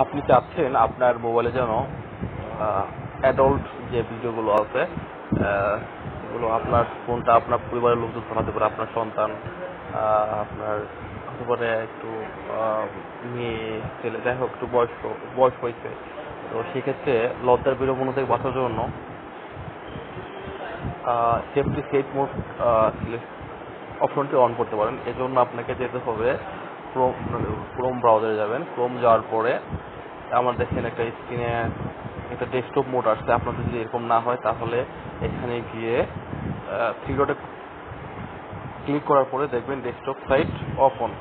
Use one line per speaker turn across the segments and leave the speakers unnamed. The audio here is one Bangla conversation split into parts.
আপনি চাচ্ছেন আপনার মোবাইলে যেন অ্যাডাল্ট যে ভিডিওগুলো আছে এগুলো আপনার ফোনটা আপনার পরিবারের লোকজন চালাতে পারে, আপনার সন্তান, আপনার হতে পারে একটু মেয়ে ছেলে, যাই হোক একটু বয়স হয়েছে। তো সেক্ষেত্রে লজ্জার বিড়ম্বনা থেকে বাঁচার জন্য সেফটি সেট মোড অপশনটি অন করতে পারেন। এজন্য আপনাকে যেতে হবে ক্রোম ব্রাউজারে যাবেন। ক্রোম যাওয়ার পরে আমার দেখেন একটা স্ক্রিনে একটা ডেস্কটপ মোড আসছে। আপনাদের যদি এরকম না হয় তাহলে এখানে গিয়ে থ্রি ডটে ক্লিক করার পরে দেখবেন ডেস্কটপ সাইট অফ অন।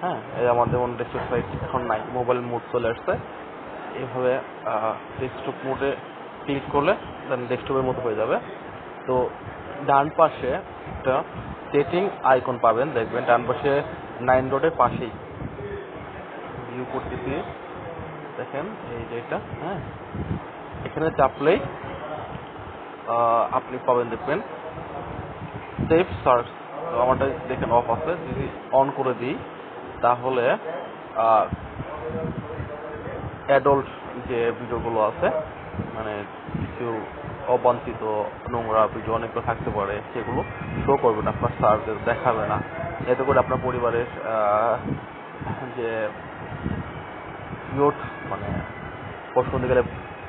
হ্যাঁ, এই আমার যেমন ডেস্কটপ সাইট এখন নাই, মোবাইল মোড চলে আসছে। এইভাবে ডেস্কটপ মোডে ক্লিক করলে দেন ডেস্কটপের মতো হয়ে যাবে। তো ডান পাশে একটা সেটিং আইকন পাবেন, দেখবেন ডান পাশে 9 ডটের পাশেই ভিউ করতেছি, দেখেন এই যে এটা। হ্যাঁ, এখানে চাপলেই আপনি পাবেন, দেখবেন সেভ সার্চ। তো আমারটা দেখেন অফ আছে, যদি অন করে দিই তাহলে অ্যাডাল্ট যে ভিডিওগুলো আছে, মানে কিছু অবাঞ্ছিত নোংরা ভিডিও অনেকগুলো থাকতে পারে, সেগুলো শো করবে না, আপনার সার্চে দেখাবে না। এতে করে আপনার পরিবারের যে ইয়ট মানে পছন্দ গেলে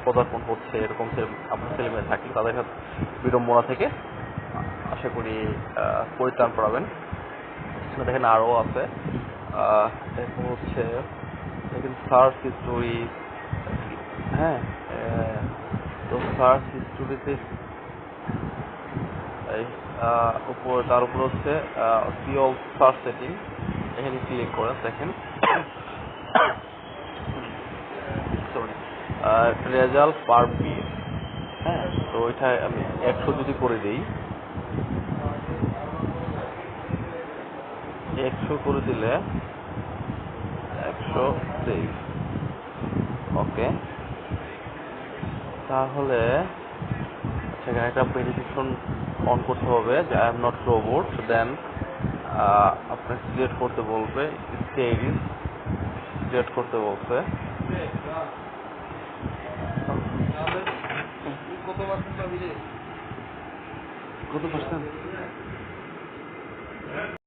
পদার্পণ হচ্ছে এরকম আপনার ছেলেমেয়ে থাকলে তাদের সাথে বিড়ম্বনা থেকে আশা করি পরিত্রাণ পাবেন। এখানে দেখেন আরও আছে, এখন হচ্ছে দেখেন সার্চ হিস্টোরি। হ্যাঁ, তো সার্চ হিস্টোরিতে উপর তার উপর হচ্ছে সি অল সার্চ সেটিং, এখানে ক্লিক করে দেখেন সরি রেজাল্ট পার পিস। হ্যাঁ, তো ওইটা আমি 100 যদি করে দিই, 100 করে দিলে 100 সেভ। ওকে, তাহলে সেখানে একটা ভেরিফিকেশন অন করতে হবে যে আই এম নট রোবট। দেন আপনাকে সিলেক্ট করতে বলবে, স্টেরিজ সিলেক্ট করতে বলছে। কত পার্সেন্ট